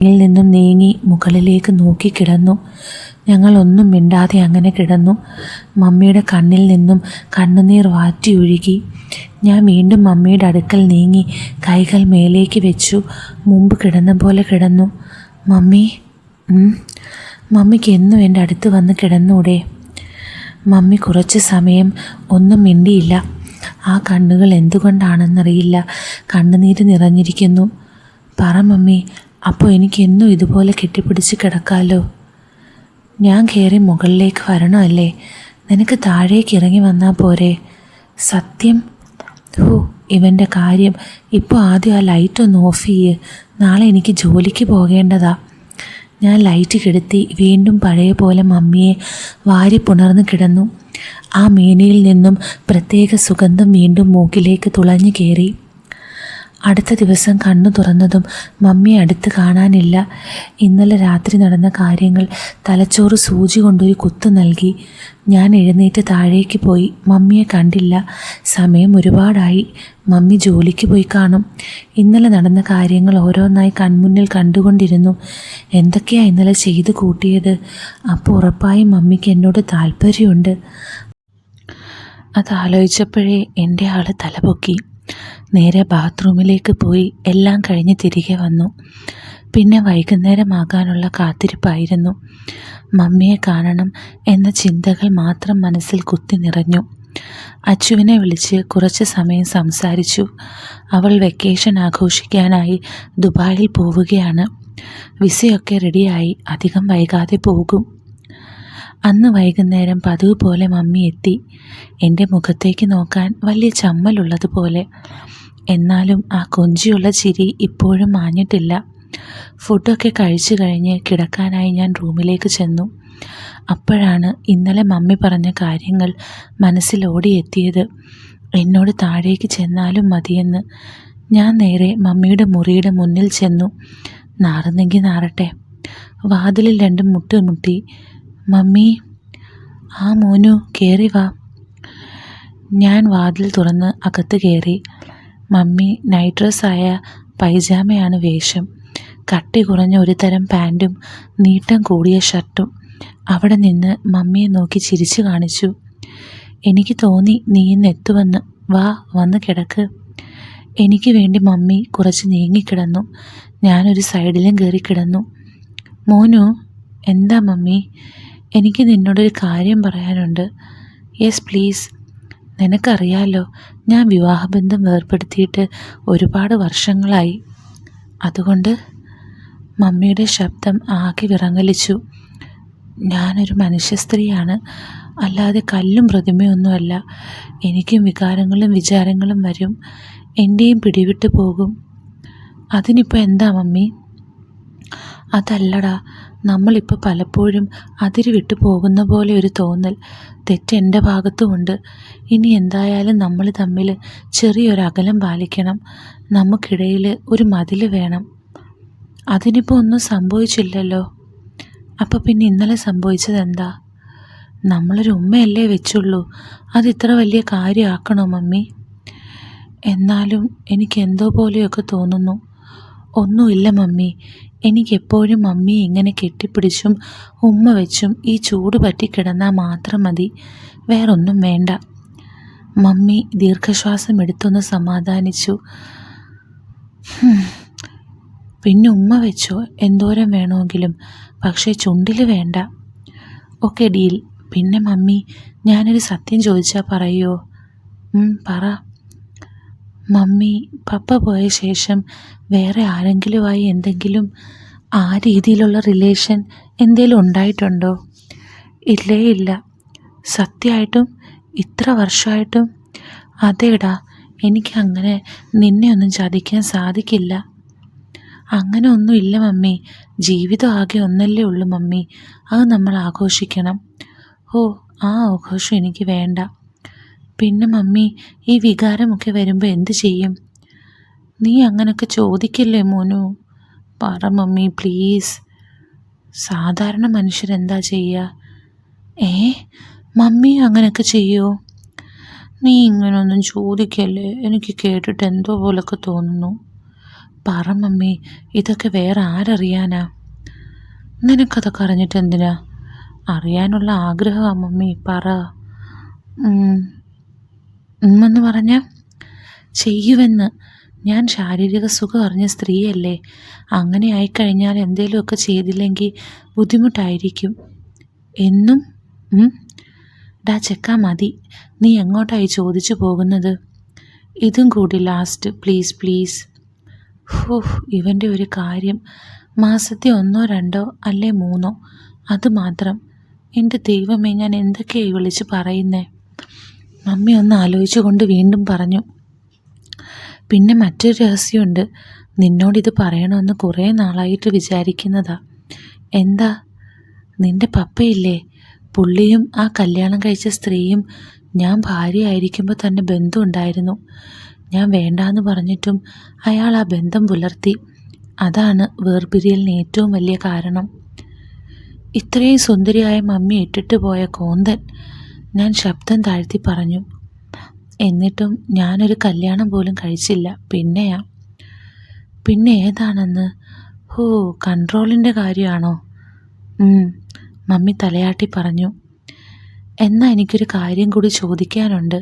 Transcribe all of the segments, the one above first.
ിൽ നിന്നും നീങ്ങി മുകളിലേക്ക് നോക്കിക്കിടന്നു. ഞങ്ങളൊന്നും മിണ്ടാതെ അങ്ങനെ കിടന്നു. മമ്മിയുടെ കണ്ണിൽ നിന്നും കണ്ണുനീർ വാറ്റിയൊഴുകി. ഞാൻ വീണ്ടും മമ്മിയുടെ അടുക്കൽ നീങ്ങി കൈകൾ മേലേക്ക് വെച്ചു. മുമ്പ് കിടന്ന പോലെ കിടന്നു. മമ്മി, മമ്മിക്ക് എന്നും എൻ്റെ അടുത്ത് വന്ന് കിടന്നൂടെ? മമ്മി കുറച്ച് സമയം ഒന്നും മിണ്ടിയില്ല. ആ കണ്ണുകൾ എന്തുകൊണ്ടാണെന്നറിയില്ല, കണ്ണുനീര് നിറഞ്ഞിരിക്കുന്നു. പറ മമ്മി, അപ്പോൾ എനിക്കെന്നും ഇതുപോലെ കെട്ടിപ്പിടിച്ച് കിടക്കാമല്ലോ. ഞാൻ കയറി മുകളിലേക്ക് വരണമല്ലേ? നിനക്ക് താഴേക്ക് ഇറങ്ങി വന്നാൽ പോരെ? സത്യം? ഇവൻ്റെ കാര്യം. ഇപ്പോൾ ആദ്യം ആ ലൈറ്റൊന്ന് ഓഫ് ചെയ്യ്. നാളെ എനിക്ക് ജോലിക്ക് പോകേണ്ടതാ. ഞാൻ ലൈറ്റ് കെടുത്തി വീണ്ടും പഴയ പോലെ മമ്മിയെ വാരി പുണർന്ന് കിടന്നു. ആ മേനയിൽ നിന്നും പ്രത്യേക സുഗന്ധം വീണ്ടും മൂക്കിലേക്ക് തുളഞ്ഞു കയറി. അടുത്ത ദിവസം കണ്ണു തുറന്നതും മമ്മിയെ അടുത്ത് കാണാനില്ല. ഇന്നലെ രാത്രി നടന്ന കാര്യങ്ങൾ തലച്ചോറ് സൂചി കൊണ്ടൊരു കുത്തു നൽകി. ഞാൻ എഴുന്നേറ്റ് താഴേക്ക് പോയി. മമ്മിയെ കണ്ടില്ല. സമയം ഒരുപാടായി. മമ്മി ജോലിക്ക് പോയി കാണും. ഇന്നലെ നടന്ന കാര്യങ്ങൾ ഓരോന്നായി കൺമുന്നിൽ കണ്ടുകൊണ്ടിരുന്നു. എന്തൊക്കെയാ ഇന്നലെ ചെയ്ത് കൂട്ടിയത്? അപ്പോൾ ഉറപ്പായും മമ്മിക്ക് എന്നോട് താല്പര്യമുണ്ട്. അതാലോചിച്ചപ്പോഴേ എൻ്റെ ആള് തലപൊക്കി. നേരെ ബാത്റൂമിലേക്ക് പോയി എല്ലാം കഴിഞ്ഞ് തിരികെ വന്നു. പിന്നെ വൈകുന്നേരമാകാനുള്ള കാത്തിരിപ്പായിരുന്നു. മമ്മിയെ കാണണം എന്ന ചിന്തകൾ മാത്രം മനസ്സിൽ കുത്തി നിറഞ്ഞു. അച്ചുവിനെ വിളിച്ച് കുറച്ച് സമയം സംസാരിച്ചു. അവൾ വെക്കേഷൻ ആഘോഷിക്കാനായി ദുബായിൽ പോവുകയാണ്. വിസയൊക്കെ റെഡിയായി, അധികം വൈകാതെ പോകും. അന്ന് വൈകുന്നേരം പതിവ് പോലെ മമ്മി എത്തി. എൻ്റെ മുഖത്തേക്ക് നോക്കാൻ വലിയ ചമ്മലുള്ളതുപോലെ. എന്നാലും ആ കൊഞ്ചിയുള്ള ചിരി ഇപ്പോഴും മാഞ്ഞിട്ടില്ല. ഫുഡൊക്കെ കഴിച്ചു കഴിഞ്ഞ് കിടക്കാനായി ഞാൻ റൂമിലേക്ക് ചെന്നു. അപ്പോഴാണ് ഇന്നലെ മമ്മി പറഞ്ഞ കാര്യങ്ങൾ മനസ്സിൽ ഓടിയെത്തിയത്. എന്നോട് താഴേക്ക് ചെന്നാലും മതിയെന്ന്. ഞാൻ നേരെ മമ്മിയുടെ മുറിയുടെ മുന്നിൽ ചെന്നു. നാറുന്നെങ്കിൽ നാറട്ടെ. വാതിലിൽ രണ്ടും മുട്ടി. മമ്മി, ആ മോനു കയറി വാ. ഞാൻ വാതിൽ തുറന്ന് അകത്ത് കയറി. മമ്മി നൈറ്റ് ഡ്രസ്സായ പൈജാമയാണ് വേഷം. കട്ടി കുറഞ്ഞ ഒരു തരം പാൻറ്റും നീട്ടം കൂടിയ ഷർട്ടും. അവിടെ നിന്ന് മമ്മിയെ നോക്കി ചിരിച്ചു കാണിച്ചു. എനിക്ക് തോന്നി നീ ഇന്ന് എത്തുവന്ന്. വാ, വന്ന് കിടക്ക്. എനിക്ക് വേണ്ടി മമ്മി കുറച്ച് നീങ്ങിക്കിടന്നു. ഞാനൊരു സൈഡിലും കയറി കിടന്നു. മോനു, എന്താ മമ്മി? എനിക്ക് നിന്നോടൊരു കാര്യം പറയാനുണ്ട്. Yes please. നിനക്കറിയാലോ, ഞാൻ വിവാഹബന്ധം വേർപ്പെടുത്തിയിട്ട് ഒരുപാട് വർഷങ്ങളായി. അതുകൊണ്ട് മമ്മിയുടെ ശബ്ദം ആകെ വിറങ്ങലിച്ചു. ഞാനൊരു മനുഷ്യ സ്ത്രീയാണ്, അല്ലാതെ കല്ലും പ്രതിമയൊന്നുമല്ല. എനിക്കും വികാരങ്ങളും വിചാരങ്ങളും വരും. എൻ്റെയും പിടിവിട്ട് പോകും. അതിനിപ്പോൾ എന്താ മമ്മി? അതല്ലടാ, നമ്മളിപ്പോൾ പലപ്പോഴും അതിര് വിട്ടു പോകുന്ന പോലെ ഒരു തോന്നൽ. തെറ്റെൻ്റെ ഭാഗത്തുമുണ്ട്. ഇനി എന്തായാലും നമ്മൾ തമ്മിൽ ചെറിയൊരു അകലം പാലിക്കണം. നമുക്കിടയിൽ ഒരു മതിൽ വേണം. അതിനിപ്പോൾ ഒന്നും സംഭവിച്ചില്ലല്ലോ. അപ്പോൾ പിന്നെ ഇന്നലെ സംഭവിച്ചതെന്താ? നമ്മളൊരു ഉമ്മയല്ലേ വെച്ചുള്ളൂ. അതിത്ര വലിയ കാര്യമാക്കണോ മമ്മി? എന്നാലും എനിക്കെന്തോ പോലെയൊക്കെ തോന്നുന്നു. ഒന്നുമില്ല മമ്മി, എനിക്കെപ്പോഴും മമ്മിയെ ഇങ്ങനെ കെട്ടിപ്പിടിച്ചും ഉമ്മ വെച്ചും ഈ ചൂട് പറ്റിക്കിടന്നാൽ മാത്രം മതി. വേറൊന്നും വേണ്ട. മമ്മി ദീർഘശ്വാസം എടുത്തൊന്ന് സമാധാനിച്ചു. പിന്നെ ഉമ്മ വെച്ചോ, എന്തോരം വേണമെങ്കിലും, പക്ഷേ ചുണ്ടിൽ വേണ്ട. Okay, deal. പിന്നെ മമ്മി, ഞാനൊരു സത്യം ചോദിച്ചാൽ പറയുമോ? പറ. മമ്മി, പപ്പ പോയ ശേഷം വേറെ ആരെങ്കിലുമായി എന്തെങ്കിലും ആ രീതിയിലുള്ള റിലേഷൻ എന്തെങ്കിലും ഉണ്ടായിട്ടുണ്ടോ? ഇല്ലേ ഇല്ല. സത്യമായിട്ടും? ഇത്ര വർഷമായിട്ടും? അതേടാ, എനിക്കങ്ങനെ നിന്നെ ഒന്നും ചതിക്കാൻ സാധിക്കില്ല. അങ്ങനെ ഒന്നുമില്ല മമ്മി. ജീവിതം ആകെ ഒന്നല്ലേ ഉള്ളൂ മമ്മി. അത് നമ്മൾ ആഘോഷിക്കണം. ആ ആഘോഷം എനിക്ക് വേണ്ട. പിന്നെ മമ്മി, ഈ വികാരമൊക്കെ വരുമ്പോൾ എന്ത് ചെയ്യും? നീ അങ്ങനെയൊക്കെ ചോദിക്കില്ലേ മോനു. പറ മമ്മി പ്ലീസ്. സാധാരണ മനുഷ്യരെന്താ ചെയ്യുക? മമ്മി അങ്ങനെയൊക്കെ ചെയ്യുമോ? നീ ഇങ്ങനൊന്നും ചോദിക്കല്ലേ. എനിക്ക് കേട്ടിട്ട് എന്തോ പോലൊക്കെ തോന്നുന്നു. പറ മമ്മി, ഇതൊക്കെ വേറെ ആരറിയാനാ? നിനക്കതൊക്കെ അറിഞ്ഞിട്ട് എന്തിനാ? അറിയാനുള്ള ആഗ്രഹമാണ് മമ്മി, പറ. എന്ന് പറഞ്ഞ ചെയ്യുമെന്ന്. ഞാൻ ശാരീരിക സുഖം അറിഞ്ഞ സ്ത്രീയല്ലേ. അങ്ങനെ ആയിക്കഴിഞ്ഞാൽ എന്തേലുമൊക്കെ ചെയ്തില്ലെങ്കിൽ ബുദ്ധിമുട്ടായിരിക്കും. എന്നും ഡാ ചെക്കാ മതി, നീ എങ്ങോട്ടായി ചോദിച്ചു പോകുന്നത്? ഇതും കൂടി ലാസ്റ്റ്, പ്ലീസ് പ്ലീസ്. ഇവൻ്റെ ഒരു കാര്യം, മാസത്തിൽ 1 2 അല്ലേ 3 അത് മാത്രം. എൻ്റെ ദൈവമേ, ഞാൻ എന്തൊക്കെയായി വിളിച്ച് പറയുന്നേ? മമ്മി ഒന്ന് ആലോചിച്ചു കൊണ്ട് വീണ്ടും പറഞ്ഞു, പിന്നെ മറ്റൊരു രഹസ്യമുണ്ട്. നിന്നോടിത് പറയണമെന്ന് കുറേ നാളായിട്ട് വിചാരിക്കുന്നതാ. എന്താ? നിൻ്റെ പപ്പയില്ലേ, പുള്ളിയും ആ കല്യാണം കഴിച്ച സ്ത്രീയും ഞാൻ ഭാര്യയായിരിക്കുമ്പോൾ തന്നെ ബന്ധമുണ്ടായിരുന്നു. ഞാൻ വേണ്ടാന്ന് പറഞ്ഞിട്ടും അയാൾ ആ ബന്ധം പുലർത്തി. അതാണ് വേർപിരിയലിന് ഏറ്റവും വലിയ കാരണം. ഇത്രയും സുന്ദരിയായ മമ്മി ഇട്ടിട്ട് പോയ കോന്തൻ. ഞാൻ ശബ്ദം താഴ്ത്തി പറഞ്ഞു. എന്നിട്ടും ഞാനൊരു കല്യാണം പോലും കഴിച്ചില്ല. പിന്നെ ഏതാണെന്ന്? കൺട്രോളിൻ്റെ കാര്യമാണോ? മമ്മി തലയാട്ടി പറഞ്ഞു. എന്നാ എനിക്കൊരു കാര്യം കൂടി ചോദിക്കാനുണ്ട്.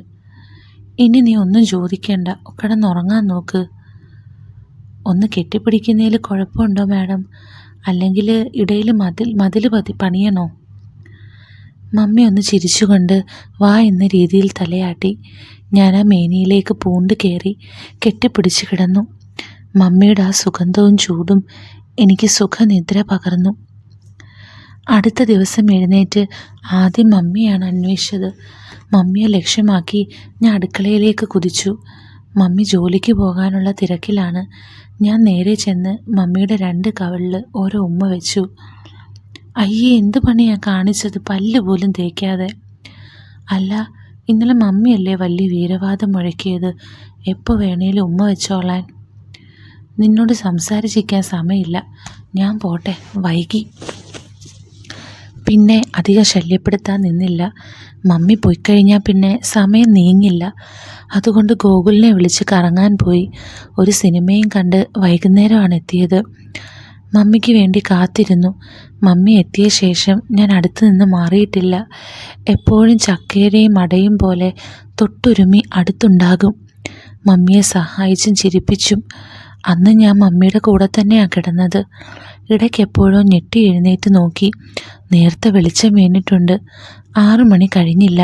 ഇനി നീ ഒന്നും ചോദിക്കേണ്ട, കിടന്നുറങ്ങാൻ നോക്ക്. ഒന്ന് കെട്ടിപ്പിടിക്കുന്നതിൽ കുഴപ്പമുണ്ടോ മാഡം? അല്ലെങ്കിൽ ഇടയിൽ മതിൽ പണിയണോ? മമ്മി ഒന്ന് ചിരിച്ചുകൊണ്ട് വാ എന്ന രീതിയിൽ തലയാട്ടി. ഞാൻ ആ മേനിയിലേക്ക് പൂണ്ട് കയറി കെട്ടിപ്പിടിച്ച് കിടന്നു. മമ്മിയുടെ ആ സുഗന്ധവും ചൂടും എനിക്ക് സുഖനിദ്ര പകർന്നു. അടുത്ത ദിവസം എഴുന്നേറ്റ് ആദ്യം മമ്മിയാണ് അന്വേഷിച്ചത്. മമ്മിയെ ലക്ഷ്യമാക്കി ഞാൻ അടുക്കളയിലേക്ക് കുതിച്ചു. മമ്മി ജോലിക്ക് പോകാനുള്ള തിരക്കിലാണ്. ഞാൻ നേരെ ചെന്ന് മമ്മിയുടെ 2 കവിളിൽ ഓരോ ഉമ്മ വെച്ചു. അയ്യേ, എന്ത് പണിയാണ് കാണിച്ചത്, പല്ല് പോലും തേക്കാതെ. അല്ല, ഇന്നലെ മമ്മിയല്ലേ വലിയ വീരവാദം മുഴക്കിയത്, എപ്പോൾ വേണേലും ഉമ്മ വെച്ചോളാൻ. നിന്നോട് സംസാരിച്ചിരിക്കാൻ സമയമില്ല, ഞാൻ പോട്ടെ, വൈകി. പിന്നെ അധികം ശല്യപ്പെടുത്താൻ നിന്നില്ല. മമ്മി പോയിക്കഴിഞ്ഞാൽ പിന്നെ സമയം നീങ്ങില്ല. അതുകൊണ്ട് ഗോകുലിനെ വിളിച്ച് കറങ്ങാൻ പോയി. ഒരു സിനിമയും കണ്ട് വൈകുന്നേരമാണ് എത്തിയത്. മമ്മിക്ക് വേണ്ടി കാത്തിരുന്നു. മമ്മി എത്തിയ ശേഷം ഞാൻ അടുത്ത് നിന്ന് മാറിയിട്ടില്ല. എപ്പോഴും ചക്കയുടെയും അടയും പോലെ തൊട്ടുരുമി അടുത്തുണ്ടാകും. മമ്മിയെ സഹായിച്ചും ചിരിപ്പിച്ചും. അന്ന് ഞാൻ മമ്മിയുടെ കൂടെ തന്നെയാണ് കിടന്നത്. ഇടയ്ക്കെപ്പോഴോ ഞെട്ടി എഴുന്നേറ്റ് നോക്കി. നേരത്തെ വെളിച്ചം വീണിട്ടുണ്ട്. 6 മണി കഴിഞ്ഞില്ല.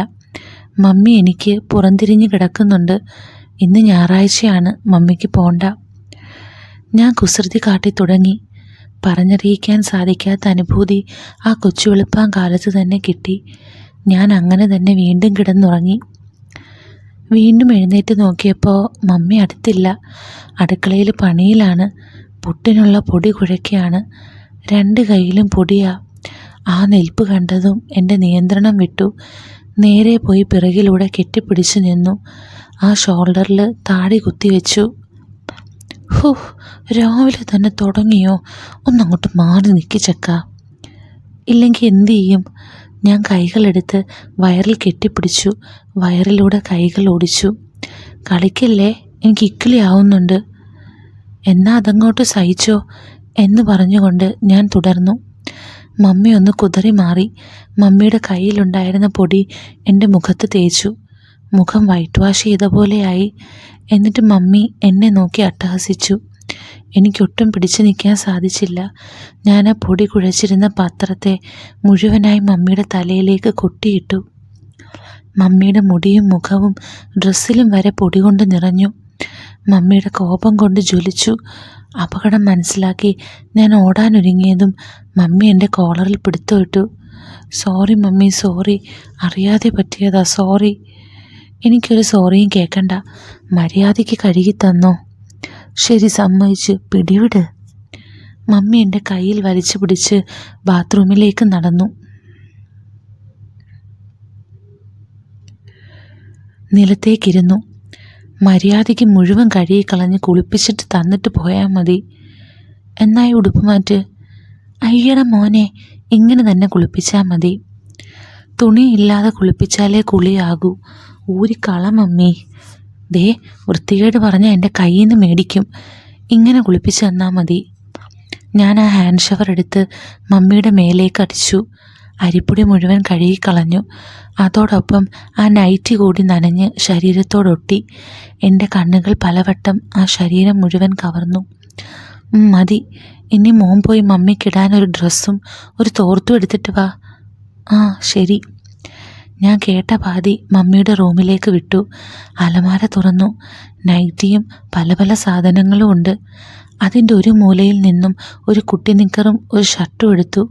മമ്മി എനിക്ക് പുറംതിരിഞ്ഞ് കിടക്കുന്നുണ്ട്. ഇന്ന് ഞായറാഴ്ചയാണ്, മമ്മിക്ക് പോണ്ട. ഞാൻ കുസൃതി കാട്ടി തുടങ്ങി. പറഞ്ഞറിയിക്കാൻ സാധിക്കാത്ത അനുഭൂതി ആ കൊച്ചു വെളുപ്പാൻ കാലത്ത് തന്നെ കിട്ടി. ഞാൻ അങ്ങനെ തന്നെ വീണ്ടും കിടന്നുറങ്ങി. വീണ്ടും എഴുന്നേറ്റ് നോക്കിയപ്പോൾ മമ്മി അടുത്തില്ല. അടുക്കളയിൽ പണിയിലാണ്. പുട്ടിനുള്ള പൊടി കുഴയ്ക്കുകയാണ്. 2 കൈയിലും പൊടിയാ. ആ നിൽപ്പ് കണ്ടതും എൻ്റെ നിയന്ത്രണം വിട്ടു. നേരെ പോയി പിറകിലൂടെ കെട്ടിപ്പിടിച്ചു നിന്നു. ആ ഷോൾഡറിൽ താടി കുത്തിവെച്ചു. രാവിലെ തന്നെ തുടങ്ങിയോ? ഒന്നങ്ങോട്ട് മാറി നിൽക്കി ചക്ക. ഇല്ലെങ്കിൽ എന്തു ചെയ്യും? ഞാൻ കൈകളെടുത്ത് വയറിൽ കെട്ടിപ്പിടിച്ചു. വയറിലൂടെ കൈകൾ ഓടിച്ചു. കളിക്കല്ലേ, എനിക്ക് ഇക്കിളി ആവുന്നുണ്ട്. എന്നാ അതങ്ങോട്ട് സഹിച്ചോ എന്ന് പറഞ്ഞുകൊണ്ട് ഞാൻ തുടർന്നു. മമ്മി ഒന്ന് കുതറി മാറി. മമ്മിയുടെ കയ്യിലുണ്ടായിരുന്ന പൊടി എൻ്റെ മുഖത്ത് തേച്ചു. മുഖം വൈറ്റ് വാഷ് ചെയ്ത പോലെയായി. എന്നിട്ട് മമ്മി എന്നെ നോക്കി അട്ടഹസിച്ചു. എനിക്കൊട്ടും പിടിച്ചു നിൽക്കാൻ സാധിച്ചില്ല. ഞാൻ ആ പൊടി കുഴച്ചിരുന്ന പാത്രത്തെ മുഴുവനായി മമ്മിയുടെ തലയിലേക്ക് കൊട്ടിയിട്ടു. മമ്മിയുടെ മുടിയും മുഖവും ഡ്രസ്സിലും വരെ പൊടി കൊണ്ട് നിറഞ്ഞു. മമ്മിയുടെ കോപം കൊണ്ട് ജ്വലിച്ചു. അപകടം മനസ്സിലാക്കി ഞാൻ ഓടാനൊരുങ്ങിയതും മമ്മി എൻ്റെ കോളറിൽ പിടുത്തമിട്ടു. സോറി മമ്മി, സോറി, അറിയാതെ പറ്റിയതാ, സോറി. എനിക്കൊരു സോറിയും കേൾക്കണ്ട, മര്യാദയ്ക്ക് കഴുകി തന്നോ? ശരി, സമ്മതിച്ചു, പിടിവിട്. മമ്മി എൻ്റെ കയ്യിൽ വലിച്ചു പിടിച്ച് ബാത്റൂമിലേക്ക് നടന്നു. നിലത്തേക്കിരുന്നു. മര്യാദയ്ക്ക് മുഴുവൻ കഴുകിക്കളഞ്ഞ് കുളിപ്പിച്ചിട്ട് തന്നിട്ട് പോയാൽ മതി. എന്നായി ഉടുപ്പ് മാറ്റ്. അയ്യട മോനെ, ഇങ്ങനെ തന്നെ കുളിപ്പിച്ചാൽ മതി. തുണിയില്ലാതെ കുളിപ്പിച്ചാലേ കുളിയാകൂ. ഊരിക്കള മമ്മി. ദേ, വൃത്തികേട് പറഞ്ഞാൽ എൻ്റെ കയ്യിൽ നിന്ന് മേടിക്കും. ഇങ്ങനെ കുളിപ്പിച്ച് തന്നാൽ മതി. ഞാൻ ആ ഹാൻഡ് ഷവർ എടുത്ത് മമ്മിയുടെ മേലേക്ക് അടിച്ചു. അരിപ്പൊടി മുഴുവൻ കഴുകിക്കളഞ്ഞു. അതോടൊപ്പം ആ നൈറ്റി കൂടി നനഞ്ഞ് ശരീരത്തോടൊട്ടി. എൻ്റെ കണ്ണുകൾ പലവട്ടം ആ ശരീരം മുഴുവൻ കവർന്നു. മതി, ഇനി മോൻ പോയി മമ്മിക്കിടാനൊരു ഡ്രസ്സും ഒരു തോർത്തും എടുത്തിട്ട് വാ. ആ ശരി. ഞാൻ കേട്ട പാതി മമ്മിയുടെ റൂമിലേക്ക് വിട്ടു. അലമാര തുറന്നു. നൈറ്റിയും പല പല സാധനങ്ങളും ഉണ്ട്. അതിൻ്റെ ഒരു മൂലയിൽ നിന്നും ഒരു കുട്ടി നിക്കറും ഒരു ഷർട്ടും എടുത്തു.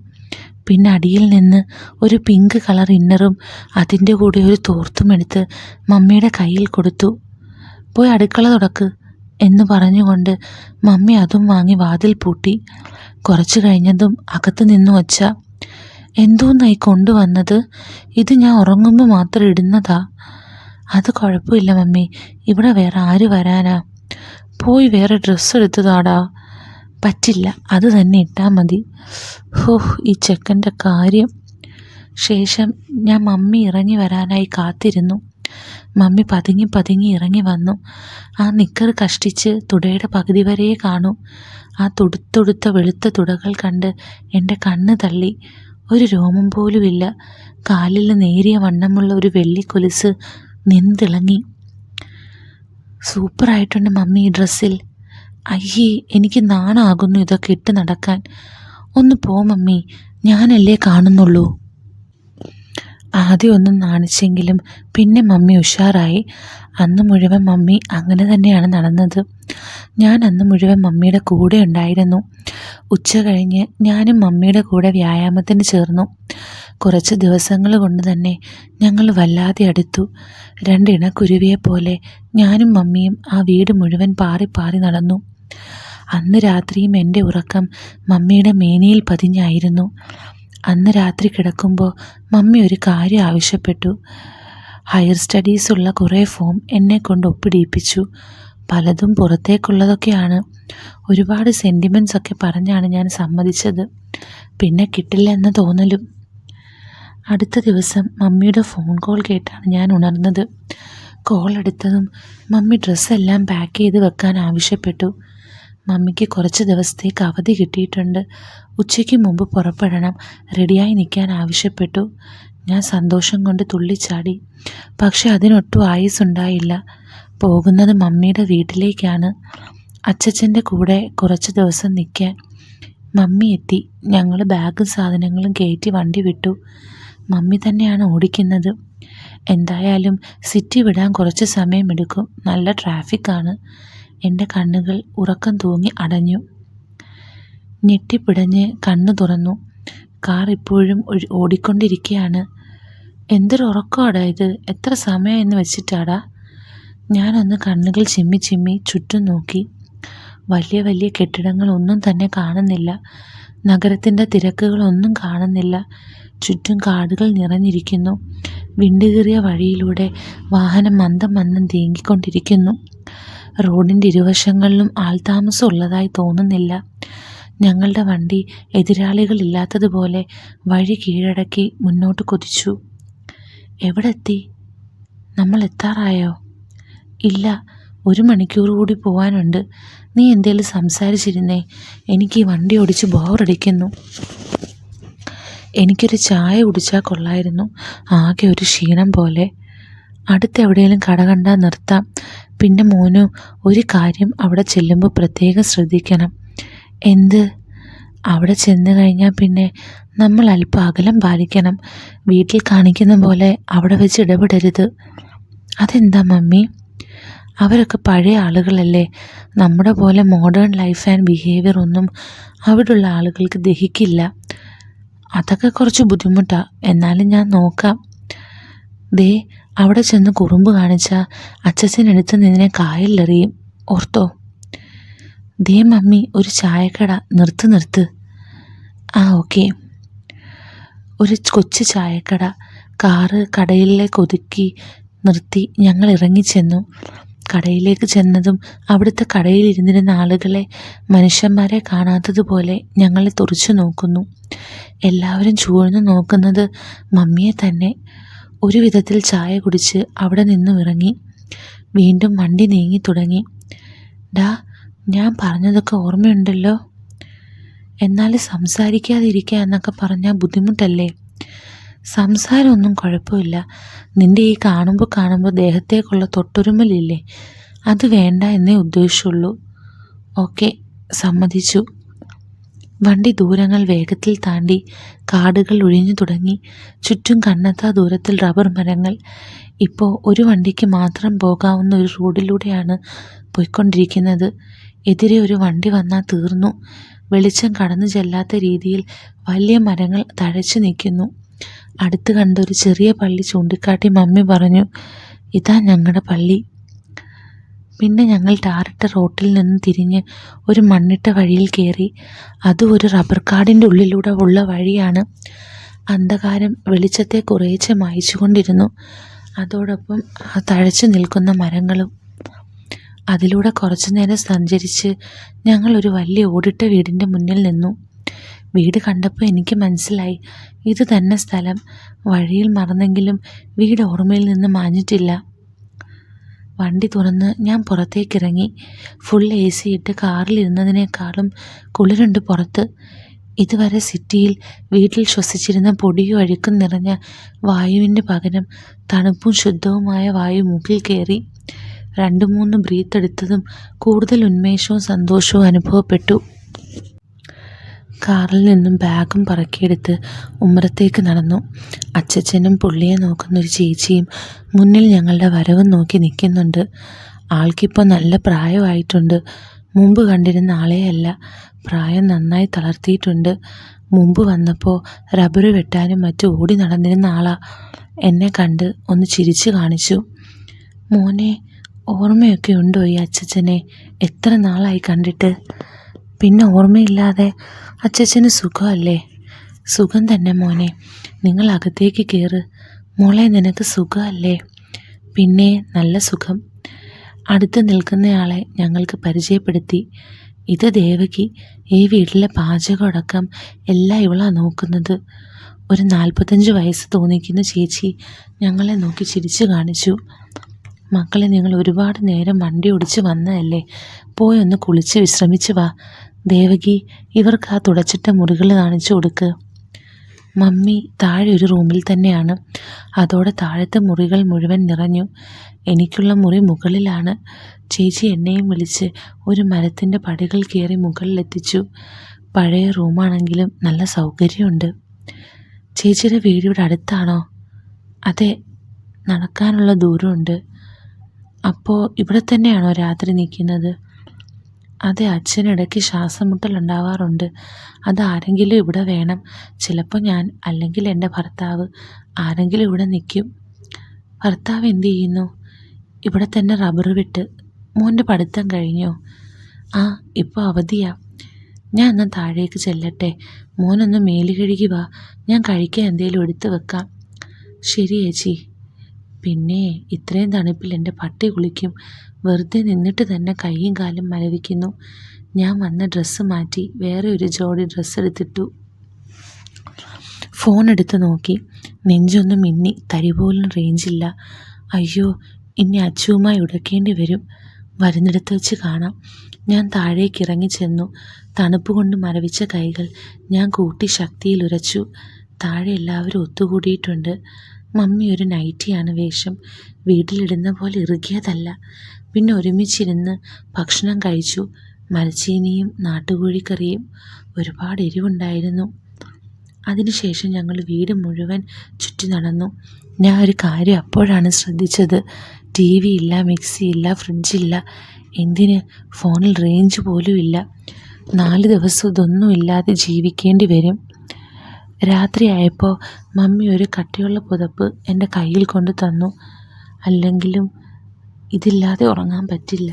പിന്നെ അടിയിൽ നിന്ന് ഒരു പിങ്ക് കളർ ഇന്നറും അതിൻ്റെ കൂടെ ഒരു തോർത്തും എടുത്ത് മമ്മിയുടെ കയ്യിൽ കൊടുത്തു. പോയി അടുക്കള തുടക്ക് എന്ന് പറഞ്ഞുകൊണ്ട് മമ്മി അതും വാങ്ങി വാതിൽ പൂട്ടി. കുറച്ചു കഴിഞ്ഞതും അകത്ത് നിന്നു ഒച്ച, എന്തോന്നായി കൊണ്ടുവന്നത്? ഇത് ഞാൻ ഉറങ്ങുമ്പോൾ മാത്രം ഇടുന്നതാ. അത് കുഴപ്പമില്ല മമ്മി, ഇവിടെ വേറെ ആര് വരാനാ? പോയി വേറെ ഡ്രസ്സ് എടുത്തതാടാ. പറ്റില്ല, അത് തന്നെ ഇട്ടാൽ മതി. ഈ ചെക്കൻ്റെ കാര്യം. ശേഷം ഞാൻ മമ്മി ഇറങ്ങി വരാനായി കാത്തിരുന്നു. മമ്മി പതുങ്ങി പതുങ്ങി ഇറങ്ങി വന്നു. ആ നിക്കർ കഷ്ടിച്ച് തുടയുടെ പകുതി വരെ കാണൂ. ആ തുടുത്തുടുത്ത വെളുത്ത തുടകൾ കണ്ട് എൻ്റെ കണ്ണ് തള്ളി. ഒരു രോമം പോലുമില്ല. കാലിൽ നേരിയ വണ്ണമുള്ള ഒരു വെള്ളിക്കൊലുസ് നിന്തിളങ്ങി. സൂപ്പറായിട്ടുണ്ട് മമ്മി ഈ ഡ്രസ്സിൽ. അയ്യേ, എനിക്ക് നാണാകുന്നു ഇതൊക്കെ ഇട്ട് നടക്കാൻ. ഒന്ന് പോ മമ്മി, ഞാനല്ലേ കാണുന്നുള്ളൂ. ആദ്യം ഒന്നും നാണിച്ചെങ്കിലും പിന്നെ മമ്മി ഉഷാറായി. അന്ന് മുഴുവൻ മമ്മി അങ്ങനെ തന്നെയാണ് നടന്നത്. ഞാൻ അന്ന് മുഴുവൻ മമ്മിയുടെ കൂടെ ഉണ്ടായിരുന്നു. ഉച്ച കഴിഞ്ഞ് ഞാനും മമ്മിയുടെ കൂടെ വ്യായാമത്തിന് ചേർന്നു. കുറച്ച് ദിവസങ്ങൾ കൊണ്ട് തന്നെ ഞങ്ങൾ വല്ലാതെ അടുത്തു. രണ്ടിണക്കുരുവിയെപ്പോലെ ഞാനും മമ്മിയും ആ വീട് മുഴുവൻ പാറി പാറി നടന്നു. അന്ന് രാത്രിയും എൻ്റെ ഉറക്കം മമ്മിയുടെ മേനിയിൽ പതിഞ്ഞായിരുന്നു. അന്ന് രാത്രി കിടക്കുമ്പോൾ മമ്മി ഒരു കാര്യം ആവശ്യപ്പെട്ടു. ഹയർ സ്റ്റഡീസുള്ള കുറേ ഫോം എന്നെ കൊണ്ട് ഒപ്പിടിയിപ്പിച്ചു. പലതും പുറത്തേക്കുള്ളതൊക്കെയാണ്. ഒരുപാട് സെൻറ്റിമെൻറ്റ്സ് ഒക്കെ പറഞ്ഞാണ് ഞാൻ സമ്മതിച്ചത്. പിന്നെ കിട്ടില്ല എന്ന തോന്നലും. അടുത്ത ദിവസം മമ്മിയുടെ ഫോൺ കോൾ കേട്ടാണ് ഞാൻ ഉണർന്നത്. കോൾ എടുത്തതും മമ്മി ഡ്രസ്സെല്ലാം പാക്ക് ചെയ്ത് വെക്കാൻ ആവശ്യപ്പെട്ടു. മമ്മിക്ക് കുറച്ച് ദിവസത്തേക്ക് അവധി കിട്ടിയിട്ടുണ്ട്. ഉച്ചയ്ക്ക് മുമ്പ് പുറപ്പെടണം. റെഡിയായി നിൽക്കാൻ ആവശ്യപ്പെട്ടു. ഞാൻ സന്തോഷം കൊണ്ട് തുള്ളിച്ചാടി. പക്ഷെ അതിനൊട്ടും ആയുസ്സുണ്ടായില്ല. പോകുന്നത് മമ്മിയുടെ വീട്ടിലേക്കാണ്, അച്ചച്ചൻ്റെ കൂടെ കുറച്ച് ദിവസം നിൽക്കാൻ. മമ്മി എത്തി. ഞങ്ങൾ ബാഗും സാധനങ്ങളും കയറ്റി വണ്ടി വിട്ടു. മമ്മി തന്നെയാണ് ഓടിക്കുന്നത്. എന്തായാലും സിറ്റി വിടാൻ കുറച്ച് സമയമെടുക്കും. നല്ല ട്രാഫിക്കാണ്. എൻ്റെ കണ്ണുകൾ ഉറക്കം തൂങ്ങി അടഞ്ഞു. ഞെട്ടിപ്പിടഞ്ഞ് കണ്ണു തുറന്നു. കാർ ഇപ്പോഴും ഓടിക്കൊണ്ടിരിക്കുകയാണ്. എന്തൊരു ഉറക്കമാടാ ഇത്? എത്ര സമയം എന്ന് വെച്ചിട്ടാടാ? ഞാനൊന്ന് കണ്ണുകൾ ചിമ്മി ചിമ്മി ചുറ്റും നോക്കി. വലിയ വലിയ കെട്ടിടങ്ങളൊന്നും തന്നെ കാണുന്നില്ല. നഗരത്തിൻ്റെ തിരക്കുകളൊന്നും കാണുന്നില്ല. ചുറ്റും കാടുകൾ നിറഞ്ഞിരിക്കുന്നു. വിണ്ടുകീറിയ വഴിയിലൂടെ വാഹനം മന്ദം മന്ദം നീങ്ങിക്കൊണ്ടിരിക്കുന്നു. റോഡിൻ്റെ ഇരുവശങ്ങളിലും ആൾതാമസം ഉള്ളതായി തോന്നുന്നില്ല. ഞങ്ങളുടെ വണ്ടി എതിരാളികളില്ലാത്തതുപോലെ വഴി കീഴടക്കി മുന്നോട്ട് കുതിച്ചു. എവിടെ എത്തി? നമ്മൾ എത്താറായോ? ഇല്ല, 1 മണിക്കൂർ കൂടി പോകാനുണ്ട്. നീ എന്തേലും സംസാരിച്ചിരുന്നേ. എനിക്ക് ഈ വണ്ടി ഓടിച്ച് ബോറടിക്കുന്നു. എനിക്കൊരു ചായ കുടിച്ചാൽ കൊള്ളായിരുന്നു. ആകെ ഒരു ക്ഷീണം പോലെ. അടുത്ത് എവിടെയെങ്കിലും കട കണ്ടാൽ നിർത്താം. പിന്നെ മോനു, ഒരു കാര്യം അവിടെ ചെല്ലുമ്പോൾ പ്രത്യേകം ശ്രദ്ധിക്കണം. എന്ത്? അവിടെ ചെന്ന് കഴിഞ്ഞാൽ പിന്നെ നമ്മൾ അല്പം അകലം പാലിക്കണം. വീട്ടിൽ കാണിക്കുന്ന പോലെ അവിടെ വെച്ച് ഇടപെടരുത്. അതെന്താ മമ്മി? അവരൊക്കെ പഴയ ആളുകളല്ലേ. നമ്മുടെ പോലെ മോഡേൺ ലൈഫ് ആൻഡ് ബിഹേവിയർ ഒന്നും അവിടെയുള്ള ആളുകൾക്ക് ദഹിക്കില്ല. അതൊക്കെ കുറച്ച് ബുദ്ധിമുട്ടാണ്. എന്നാലും ഞാൻ നോക്കാം. ദേ, അവിടെ ചെന്ന് കുറുമ്പ് കാണിച്ചാൽ അച്ചച്ചനെടുത്ത് നിന്നെ കായലിലെറിയും. ഓർത്തോ? ദേ മമ്മി, ഒരു ചായക്കട. നിർത്ത്. ആ ഓക്കെ. ഒരു കൊച്ചു ചായക്കട. കാറ് കടയിലേക്ക് ഒതുക്കി നിർത്തി ഞങ്ങൾ ഇറങ്ങിച്ചെന്നു. കടയിലേക്ക് ചെന്നതും അവിടുത്തെ കടയിലിരുന്നിരുന്ന ആളുകളെ മനുഷ്യന്മാരെ കാണാത്തതുപോലെ ഞങ്ങളെ തുറച്ചു നോക്കുന്നു. എല്ലാവരും ചൂഴ്ന്നു നോക്കുന്നത് മമ്മിയെ തന്നെ. ഒരു വിധത്തിൽ ചായ കുടിച്ച് അവിടെ നിന്നും ഇറങ്ങി. വീണ്ടും വണ്ടി നീങ്ങി തുടങ്ങി. ഡാ, ഞാൻ പറഞ്ഞതൊക്കെ ഓർമ്മയുണ്ടല്ലോ. എന്നാൽ സംസാരിക്കാതിരിക്കുക എന്നൊക്കെ പറഞ്ഞാൽ ബുദ്ധിമുട്ടല്ലേ? സംസാരമൊന്നും കുഴപ്പമില്ല. നിൻ്റെ ഈ കാണുമ്പോൾ ദേഹത്തേക്കുള്ള തൊട്ടുരുമലില്ലേ, അത് വേണ്ട എന്നേ ഉദ്ദേശിച്ചുള്ളൂ. ഓക്കെ, സമ്മതിച്ചു. വണ്ടി ദൂരങ്ങൾ വേഗത്തിൽ താണ്ടി. കാടുകൾ ഒഴിഞ്ഞു തുടങ്ങി. ചുറ്റും കണ്ണെത്താ ദൂരത്തിൽ റബ്ബർ മരങ്ങൾ. ഇപ്പോൾ ഒരു വണ്ടിക്ക് മാത്രം പോകാവുന്ന ഒരു റോഡിലൂടെയാണ് പോയിക്കൊണ്ടിരിക്കുന്നത്. എതിരെ ഒരു വണ്ടി വന്നാൽ തീർന്നു. വെളിച്ചം കടന്നു ചെല്ലാത്ത രീതിയിൽ വലിയ മരങ്ങൾ തഴച്ചു നിൽക്കുന്നു. അടുത്ത് കണ്ട ഒരു ചെറിയ പള്ളി ചൂണ്ടിക്കാട്ടി മമ്മി പറഞ്ഞു, ഇതാ ഞങ്ങളുടെ പള്ളി. പിന്നെ ഞങ്ങൾ ടാറിട്ട റോട്ടിൽ നിന്ന് തിരിഞ്ഞ് ഒരു മണ്ണിട്ട വഴിയിൽ കയറി. അതും ഒരു റബ്ബർ കാടിൻ്റെ ഉള്ളിലൂടെ ഉള്ള വഴിയാണ്. അന്ധകാരം വെളിച്ചത്തെ കുറേശ്ശെ മായ്ച്ചു കൊണ്ടിരുന്നു. അതോടൊപ്പം ആ തഴച്ചു നിൽക്കുന്ന മരങ്ങളും. അതിലൂടെ കുറച്ചു നേരം സഞ്ചരിച്ച് ഞങ്ങൾ ഒരു വലിയ ഓടിട്ട വീടിൻ്റെ മുന്നിൽ നിന്നു. വീട് കണ്ടപ്പോൾ എനിക്ക് മനസ്സിലായി, ഇത് തന്നെ സ്ഥലം. വഴിയിൽ മറന്നെങ്കിലും വീട് ഓർമ്മയിൽ നിന്ന് മാഞ്ഞിട്ടില്ല. വണ്ടി തുറന്ന് ഞാൻ പുറത്തേക്കിറങ്ങി. ഫുൾ AC ഇട്ട് കാറിലിരുന്നതിനേക്കാളും കുളിരുണ്ട് പുറത്ത്. ഇതുവരെ സിറ്റിയിൽ വീട്ടിൽ ശ്വസിച്ചിരുന്ന പൊടിയും അഴുക്കും നിറഞ്ഞ വായുവിൻ്റെ പകരം തണുപ്പും ശുദ്ധവുമായ വായു മൂക്കിൽ കയറി. 2-3 ബ്രീത്ത് എടുത്തതും കൂടുതൽ ഉന്മേഷവും സന്തോഷവും അനുഭവപ്പെട്ടു. കാറിൽ നിന്നും ബാഗും പറക്കിയെടുത്ത് ഉമ്മറത്തേക്ക് നടന്നു. അച്ചച്ചനും പുള്ളിയെ നോക്കുന്നൊരു ചേച്ചിയും മുന്നിൽ ഞങ്ങളുടെ വരവും നോക്കി നിൽക്കുന്നുണ്ട്. ആൾക്കിപ്പോൾ നല്ല പ്രായമായിട്ടുണ്ട്. മുമ്പ് കണ്ടിരുന്ന ആളെയല്ല. പ്രായം നന്നായി തളർത്തിയിട്ടുണ്ട്. മുമ്പ് വന്നപ്പോൾ റബ്ബർ വെട്ടാനും മറ്റും ഓടി നടന്നിരുന്ന ആളാ. എന്നെ കണ്ട് ഒന്ന് ചിരിച്ചു കാണിച്ചു. മോനെ, ഓർമ്മയൊക്കെ ഉണ്ടോ ഈ അച്ചച്ചനെ? എത്ര നാളായി കണ്ടിട്ട്? പിന്നെ ഓർമ്മയില്ലാതെ? അച്ചച്ചന് സുഖമല്ലേ? സുഖം തന്നെ മോനെ. നിങ്ങൾ അകത്തേക്ക് കയറ്. മോളെ, നിനക്ക് സുഖമല്ലേ? പിന്നെ നല്ല സുഖം. അടുത്ത് നിൽക്കുന്നയാളെ ഞങ്ങൾക്ക് പരിചയപ്പെടുത്തി. ഇത് ദേവകി. ഈ വീട്ടിലെ പാചകമടക്കം എല്ലാം ഇവളാ നോക്കുന്നത്. ഒരു 45 വയസ്സ് തോന്നിക്കുന്ന ചേച്ചി ഞങ്ങളെ നോക്കി ചിരിച്ചു കാണിച്ചു. മക്കളെ, നിങ്ങൾ ഒരുപാട് നേരം വണ്ടി ഓടിച്ച് വന്നതല്ലേ, പോയി ഒന്ന് കുളിച്ച് വിശ്രമിച്ച് വാ. ദേവകി, ഇവർക്ക് ആ തുടച്ചിട്ട മുറികൾ കാണിച്ചു കൊടുക്ക്. മമ്മി താഴെ ഒരു റൂമിൽ തന്നെയാണ്. അതോടെ താഴത്തെ മുറികൾ മുഴുവൻ നിറഞ്ഞു. എനിക്കുള്ള മുറി മുകളിലാണ്. ചേച്ചി എന്നെയും വിളിച്ച് ഒരു മരത്തിൻ്റെ പടികൾ കയറി മുകളിലെത്തിച്ചു. പഴയ റൂമാണെങ്കിലും നല്ല സൗകര്യമുണ്ട്. ചേച്ചിയുടെ വീട് ഇവിടെ അടുത്താണോ? അതെ, നടക്കാനുള്ള ദൂരമുണ്ട്. അപ്പോൾ ഇവിടെ തന്നെയാണോ രാത്രി നിൽക്കുന്നത്? അതെ, അച്ഛനിടയ്ക്ക് ശ്വാസം മുട്ടലുണ്ടാവാറുണ്ട്. അതാരെങ്കിലും ഇവിടെ വേണം. ചിലപ്പോൾ ഞാൻ, അല്ലെങ്കിൽ എൻ്റെ ഭർത്താവ്, ആരെങ്കിലും ഇവിടെ നിൽക്കും. ഭർത്താവ് എന്ത് ചെയ്യുന്നു? ഇവിടെ തന്നെ റബ്ബർ വെട്ട്. മോൻ്റെ പഠിത്തം കഴിഞ്ഞോ? ആ, ഇപ്പോൾ അവധിയാ. ഞാൻ എന്നാൽ താഴേക്ക് ചെല്ലട്ടെ. മോനൊന്ന് മേല് കഴുകി വാ. ഞാൻ കഴിക്കാൻ എന്തെങ്കിലും എടുത്ത് വെക്കാം. ശരി ചേച്ചി. പിന്നെ ഇത്രയും തണുപ്പിൽ എൻ്റെ പട്ടി കുളിക്കും. വെറുതെ നിന്നിട്ട് തന്നെ കൈയും കാലും മരവിക്കുന്നു. ഞാൻ വന്ന ഡ്രസ്സ് മാറ്റി വേറെ ഒരു ജോഡി ഡ്രസ്സ് എടുത്തിട്ടു. ഫോൺ എടുത്ത് നോക്കി. നെഞ്ചൊന്ന് മിന്നി. തരി പോലും റേഞ്ചില്ല. അയ്യോ, ഇനി അച്ചുവുമായി ഉടക്കേണ്ടി വരും. വരുന്നിടത്ത് വെച്ച് കാണാം. ഞാൻ താഴേക്ക് ഇറങ്ങി ചെന്നു. തണുപ്പ് കൊണ്ട് മരവിച്ച കൈകൾ ഞാൻ കൂട്ടി ശക്തിയിൽ ഉരച്ചു. താഴെ എല്ലാവരും ഒത്തുകൂടിയിട്ടുണ്ട്. മമ്മി ഒരു നൈറ്റിയാണ് വേഷം. വീട്ടിലിടുന്ന പോലെ ഇറുകിയതല്ല. പിന്നെ ഒരുമിച്ചിരുന്ന് ഭക്ഷണം കഴിച്ചു. മരച്ചീനിയും നാട്ടുകോഴിക്കറിയും. ഒരുപാട് എരിവുണ്ടായിരുന്നു. അതിനുശേഷം ഞങ്ങൾ വീട് മുഴുവൻ ചുറ്റി നടന്നു. ഞാൻ ഒരു കാര്യം അപ്പോഴാണ് ശ്രദ്ധിച്ചത്. TV ഇല്ല, മിക്സിയില്ല, ഫ്രിഡ്ജില്ല. എന്തിന്? ഫോണിൽ റേഞ്ച് പോലും ഇല്ല. 4 ദിവസം ഇതൊന്നും ഇല്ലാതെ ജീവിക്കേണ്ടി വരും. രാത്രിയായപ്പോൾ മമ്മി ഒരു കട്ടിയുള്ള പുതപ്പ് എൻ്റെ കയ്യിൽ കൊണ്ട് തന്നു. അല്ലെങ്കിലും ഇതില്ലാതെ ഉറങ്ങാൻ പറ്റില്ല.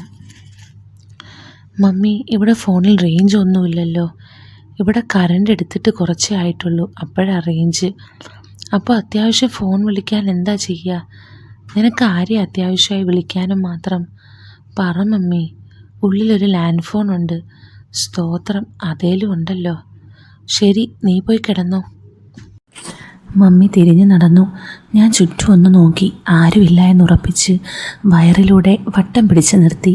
മമ്മി, ഇവിടെ ഫോണിൽ റേഞ്ച് ഒന്നുമില്ലല്ലോ. ഇവിടെ കറണ്ട് എടുത്തിട്ട് കുറച്ചേ ആയിട്ടുള്ളൂ. അപ്പോഴാണ് റേഞ്ച്. അപ്പോൾ അത്യാവശ്യം ഫോൺ വിളിക്കാൻ എന്താ ചെയ്യുക? നിനക്ക് ആരെയും അത്യാവശ്യമായി വിളിക്കാനും മാത്രം? പറ മമ്മി. ഉള്ളിലൊരു ലാൻഡ് ഫോൺ ഉണ്ട്. സ്തോത്രം, അതേലും ഉണ്ടല്ലോ. ശരി, നീ പോയി കിടന്നോ. മമ്മി തിരിഞ്ഞു നടന്നു. ഞാൻ ചുറ്റും ഒന്ന് നോക്കി. ആരുമില്ല എന്നുറപ്പിച്ച് വയറിലൂടെ വട്ടം പിടിച്ച് നിർത്തി.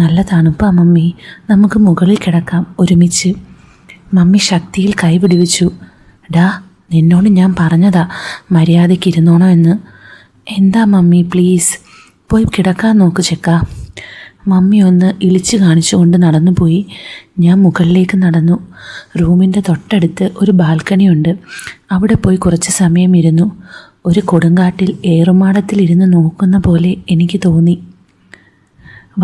നല്ല തണുപ്പാ മമ്മി, നമുക്ക് മുകളിൽ കിടക്കാം ഒരുമിച്ച്. മമ്മി ശക്തിയിൽ കൈപിടിവിച്ചു. ഡാ, നിന്നോട് ഞാൻ പറഞ്ഞതാ മര്യാദയ്ക്ക് ഇരുന്നോണോ എന്ന്. എന്താ മമ്മി, പ്ലീസ് പോയി കിടക്കാൻ നോക്ക് ചെക്ക. മമ്മി ഒന്ന് ഇളിച്ചു കാണിച്ചുകൊണ്ട് നടന്നുപോയി. ഞാൻ മുകളിലേക്ക് നടന്നു. റൂമിൻ്റെ തൊട്ടടുത്ത് ഒരു ബാൽക്കണിയുണ്ട്. അവിടെ പോയി കുറച്ച് സമയം ഇരുന്നു. ഒരു കൊടുങ്കാട്ടിൽ ഏറുമാടത്തിലിരുന്ന് നോക്കുന്ന പോലെ എനിക്ക് തോന്നി.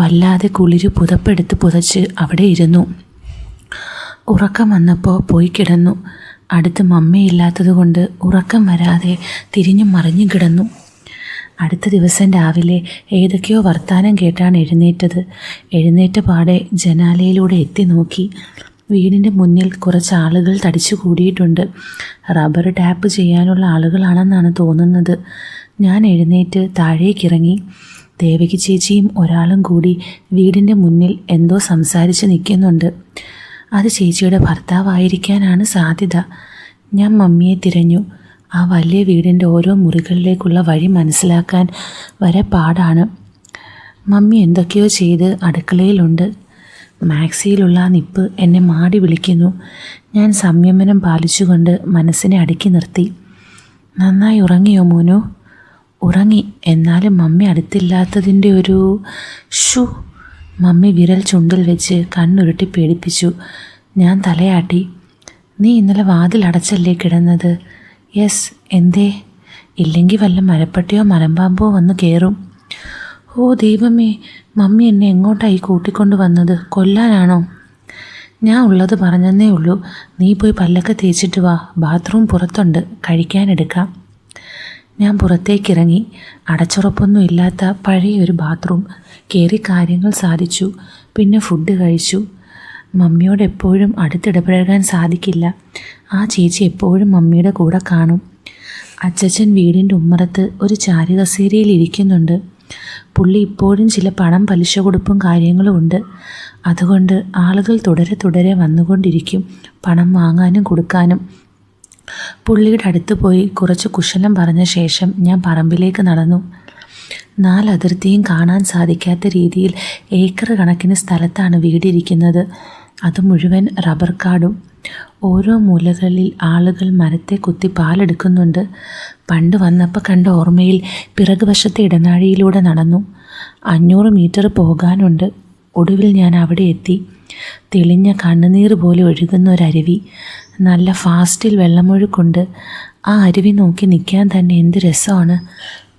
വല്ലാതെ കുളിര് പുതപ്പെടുത്ത് പുതച്ച് അവിടെ ഇരുന്നു. ഉറക്കം വന്നപ്പോൾ പോയി കിടന്നു. അടുത്ത് മമ്മിയില്ലാത്തത് കൊണ്ട് ഉറക്കം വരാതെ തിരിഞ്ഞും മറിഞ്ഞും കിടന്നു. അടുത്ത ദിവസം രാവിലെ ഏതൊക്കെയോ വർത്താനം കേട്ടാണ് എഴുന്നേറ്റത്. എഴുന്നേറ്റ പാടെ ജനാലയിലൂടെ എത്തി നോക്കി. വീടിൻ്റെ മുന്നിൽ കുറച്ച് ആളുകൾ തടിച്ചു കൂടിയിട്ടുണ്ട്. റബ്ബർ ടാപ്പ് ചെയ്യാനുള്ള ആളുകളാണെന്നാണ് തോന്നുന്നത്. ഞാൻ എഴുന്നേറ്റ് താഴേക്കിറങ്ങി. ദേവകി ചേച്ചിയും ഒരാളും കൂടി വീടിൻ്റെ മുന്നിൽ എന്തോ സംസാരിച്ച് നിൽക്കുന്നുണ്ട്. അത് ചേച്ചിയുടെ ഭർത്താവായിരിക്കാനാണ് സാധ്യത. ഞാൻ മമ്മിയെ തിരഞ്ഞു. ആ വലിയ വീടിൻ്റെ ഓരോ മുറികളിലേക്കുള്ള വഴി മനസ്സിലാക്കാൻ വരെ പാടാണ്. മമ്മി എന്തൊക്കെയോ ചെയ്ത് അടുക്കളയിലുണ്ട്. മാക്സിയിലുള്ള ആ നിപ്പ് എന്നെ മാടി വിളിക്കുന്നു. ഞാൻ സംയമനം പാലിച്ചുകൊണ്ട് മനസ്സിനെ അടുക്കി നിർത്തി. നന്നായി ഉറങ്ങിയോ മോനു? ഉറങ്ങി, എന്നാലും മമ്മി അടുത്തില്ലാത്തതിൻ്റെ ഒരു ഷൂ. മമ്മി വിരൽ ചുണ്ടിൽ വെച്ച് കണ്ണുരുട്ടി പേടിപ്പിച്ചു. ഞാൻ തലയാട്ടി. നീ ഇന്നലെ വാതിലടച്ചല്ലേ കിടന്നത്? യെസ്. എന്തേ? ഇല്ലെങ്കിൽ വല്ല മരപ്പട്ടിയോ മലമ്പാമ്പോ വന്ന് കയറും. ഓ ദൈവമേ, മമ്മി എന്നെ എങ്ങോട്ടായി കൂട്ടിക്കൊണ്ട് വന്നത്? കൊല്ലാനാണോ? ഞാൻ ഉള്ളത് പറഞ്ഞെന്നേ ഉള്ളൂ. നീ പോയി പല്ലൊക്കെ തേച്ചിട്ട് വാ. ബാത്റൂം പുറത്തുണ്ട്, കഴിക്കാനെടുക്കാം. ഞാൻ പുറത്തേക്കിറങ്ങി. അടച്ചുറപ്പൊന്നും ഇല്ലാത്ത പഴയൊരു ബാത്റൂം. കയറി കാര്യങ്ങൾ സാധിച്ചു. പിന്നെ ഫുഡ് കഴിച്ചു. മമ്മിയോട് എപ്പോഴും അടുത്തിടപഴകാൻ സാധിക്കില്ല. ആ ചേച്ചി എപ്പോഴും മമ്മിയുടെ കൂടെ കാണും. അച്ചച്ചൻ വീടിൻ്റെ ഉമ്മറത്ത് ഒരു ചാരുകസേരയിൽ ഇരിക്കുന്നുണ്ട്. പുള്ളി ഇപ്പോഴും ചില പണം പലിശ കൊടുപ്പും കാര്യങ്ങളും ഉണ്ട്. അതുകൊണ്ട് ആളുകൾ തുടരെ തുടരെ വന്നുകൊണ്ടിരിക്കും, പണം വാങ്ങാനും കൊടുക്കാനും. പുള്ളിയുടെ അടുത്ത് പോയി കുറച്ച് കുശലം പറഞ്ഞ ശേഷം ഞാൻ പറമ്പിലേക്ക് നടന്നു. 4 അതിർത്തിയും കാണാൻ സാധിക്കാത്ത രീതിയിൽ ഏക്കർ കണക്കിന് സ്ഥലത്താണ് വീടിരിക്കുന്നത്. അത് മുഴുവൻ റബ്ബർ കാടും. ഓരോ മൂലകളിൽ ആളുകൾ മരത്തെ കുത്തി പാലെടുക്കുന്നുണ്ട്. പണ്ട് വന്നപ്പോൾ കണ്ട ഓർമ്മയിൽ പിറകുവശത്തെ ഇടനാഴിയിലൂടെ നടന്നു. 500 മീറ്റർ പോകാനുണ്ട്. ഒടുവിൽ ഞാൻ അവിടെ എത്തി. തെളിഞ്ഞ കണ്ണുനീർ പോലെ ഒഴുകുന്ന ഒരരുവി. നല്ല ഫാസ്റ്റിൽ വെള്ളമൊഴുക്കുണ്ട്. ആ അരുവി നോക്കി നിൽക്കാൻ തന്നെ എന്ത് രസമാണ്.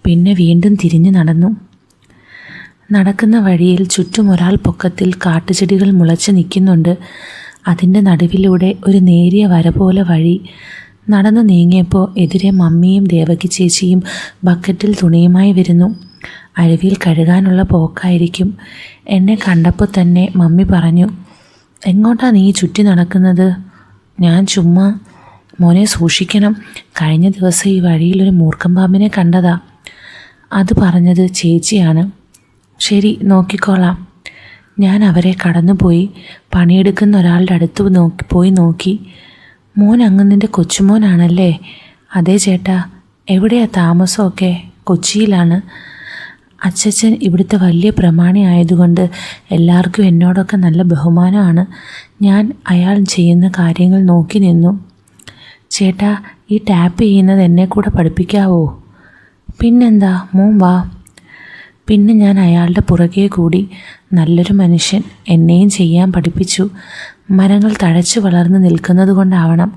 പിന്നെ വീണ്ടും തിരിഞ്ഞു നടന്നു. നടക്കുന്ന വഴിയിൽ ചുറ്റും ഒരാൾ പൊക്കത്തിൽ കാട്ടുചെടികൾ മുളച്ച് നിൽക്കുന്നുണ്ട്. അതിൻ്റെ നടുവിലൂടെ ഒരു നേരിയ വര പോലെ വഴി. നടന്നു നീങ്ങിയപ്പോൾ എതിരെ മമ്മിയും ദേവകി ചേച്ചിയും ബക്കറ്റിൽ തുണിയുമായി വരുന്നു. അരുവിയിൽ കഴുകാനുള്ള പോക്കായിരിക്കും. എന്നെ കണ്ടപ്പോൾ തന്നെ മമ്മി പറഞ്ഞു, എങ്ങോട്ടാ നീ ചുറ്റി നടക്കുന്നത്? ഞാൻ ചുമ്മാ. മോനെ സൂക്ഷിക്കണം, കഴിഞ്ഞ ദിവസം ഈ വഴിയിലൊരു മൂർഖൻ പാമ്പിനെ കണ്ടതാ. അത് പറഞ്ഞത് ചേച്ചിയാണ്. ശരി, നോക്കിക്കോളാം. ഞാൻ അവരെ കടന്നുപോയി. പണിയെടുക്കുന്ന ഒരാളുടെ അടുത്ത് പോയി നോക്കി. മോൻ അങ്ങ് നിൻ്റെ കൊച്ചുമോനാണല്ലേ? അതെ ചേട്ടാ. എവിടെയാ താമസമൊക്കെ? കൊച്ചിയിലാണ്. അച്ചച്ചൻ ഇവിടുത്തെ വലിയ പ്രമാണി ആയതുകൊണ്ട് എല്ലാവർക്കും എന്നോടൊക്കെ നല്ല ബഹുമാനമാണ്. ഞാൻ അയാൾ ചെയ്യുന്ന കാര്യങ്ങൾ നോക്കി നിന്നു. ചേട്ടാ, ഈ ടാപ്പ് ചെയ്യുന്നത് എന്നെ കൂടെ പഠിപ്പിക്കാവോ? പിന്നെന്താ, മോൻ വാ. പിന്നെ ഞാൻ അയാളുടെ പുറകെ കൂടി. നല്ലൊരു മനുഷ്യൻ, എന്നെയും ചെയ്യാൻ പഠിപ്പിച്ചു. മരങ്ങൾ തഴച്ചു വളർന്ന് നിൽക്കുന്നത് കൊണ്ടാവണം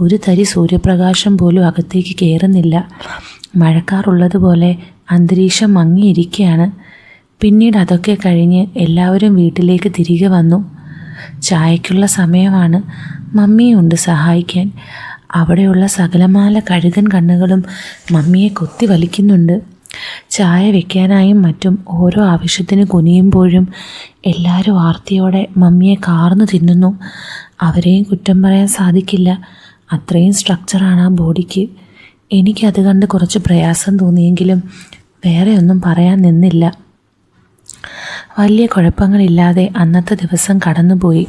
ഒരു തരി സൂര്യപ്രകാശം പോലും അകത്തേക്ക് കയറുന്നില്ല. മഴക്കാറുള്ളതുപോലെ അന്തരീക്ഷം മങ്ങിയിരിക്കുകയാണ്. പിന്നീട് അതൊക്കെ കഴിഞ്ഞ് എല്ലാവരും വീട്ടിലേക്ക് തിരികെ വന്നു. ചായക്കുള്ള സമയമാണ്. മമ്മിയുണ്ട് സഹായിക്കാൻ. അവിടെയുള്ള സകലമാല കഴുകൻ കണ്ണുകളും മമ്മിയെ കൊത്തി വലിക്കുന്നുണ്ട്. ചായ വെക്കാനായും മറ്റും ഓരോ ആവശ്യത്തിന് കുനിയുമ്പോഴും എല്ലാവരും ആർത്തിയോടെ മമ്മിയെ കാർന്നു തിന്നുന്നു. അവരെയും കുറ്റം പറയാൻ സാധിക്കില്ല. അത്രയും സ്ട്രക്ചറാണ് ആ ബോഡിക്ക്. എനിക്കത് കണ്ട് കുറച്ച് പ്രയാസം തോന്നിയെങ്കിലും വേറെ ഒന്നും പറയാൻ നിന്നില്ല. വലിയ കുഴപ്പങ്ങളില്ലാതെ അന്നത്തെ ദിവസം കടന്നുപോയി.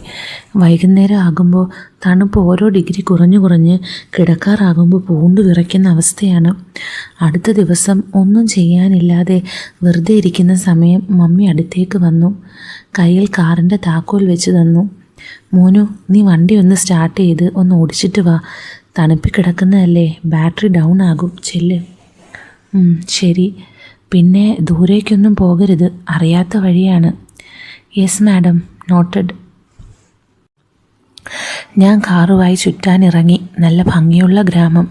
വൈകുന്നേരം ആകുമ്പോൾ തണുപ്പ് ഓരോ ഡിഗ്രി കുറഞ്ഞു കുറഞ്ഞ് കിടക്കാറാകുമ്പോൾ പൂണ്ടു വിറയ്ക്കുന്ന അവസ്ഥയാണ്. അടുത്ത ദിവസം ഒന്നും ചെയ്യാനില്ലാതെ വെറുതെ ഇരിക്കുന്ന സമയം മമ്മി അടുത്തേക്ക് വന്നു. കയ്യിൽ കാറിൻ്റെ താക്കോൽ വെച്ച് തന്നു. മോനു, നീ വണ്ടി ഒന്ന് സ്റ്റാർട്ട് ചെയ്ത് ഒന്ന് ഓടിച്ചിട്ട് വാ. തണുപ്പി കിടക്കുന്നതല്ലേ, ബാറ്ററി ഡൗൺ ആകും. ചെല്ല്. ശരി. പിന്നെ ദൂരേക്കൊന്നും പോകരുത്, അറിയാത്ത വഴിയാണ്. Yes madam, noted. ഞാൻ കാറുമായി ചുറ്റാനിറങ്ങി. നല്ല ഭംഗിയുള്ള ഗ്രാമം,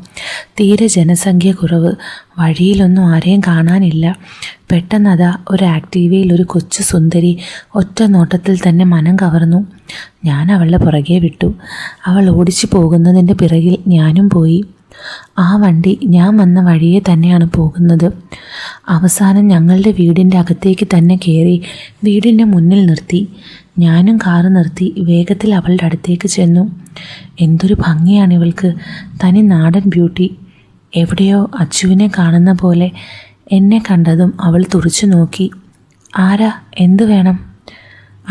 തീരെ ജനസംഖ്യ കുറവ്, വഴിയിലൊന്നും ആരെയും കാണാനില്ല. പെട്ടെന്നതാ ഒരു ആക്റ്റീവയിൽ ഒരു കൊച്ചു സുന്ദരി ഒറ്റ നോട്ടത്തിൽ തന്നെ മനം കവർന്നു. ഞാൻ അവളുടെ പുറകെ വിട്ടു. അവൾ ഓടിച്ചു പോകുന്നതിൻ്റെ പിറകിൽ ഞാനും പോയി. ആ വണ്ടി ഞാൻ വന്ന വഴിയെ തന്നെയാണ് പോകുന്നത്. അവസാനം ഞങ്ങളുടെ വീടിൻ്റെ അകത്തേക്ക് തന്നെ കയറി വീടിൻ്റെ മുന്നിൽ നിർത്തി. ഞാനും കാറ് നിർത്തി വേഗത്തിൽ അവളുടെ അടുത്തേക്ക് ചെന്നു. എന്തൊരു ഭംഗിയാണ് ഇവൾക്ക്, തനി നാടൻ ബ്യൂട്ടി. എവിടെയോ അച്ചുവിനെ കാണുന്ന പോലെ. എന്നെ കണ്ടതും അവൾ തുറിച്ചു നോക്കി. ആരാ, എന്തു വേണം?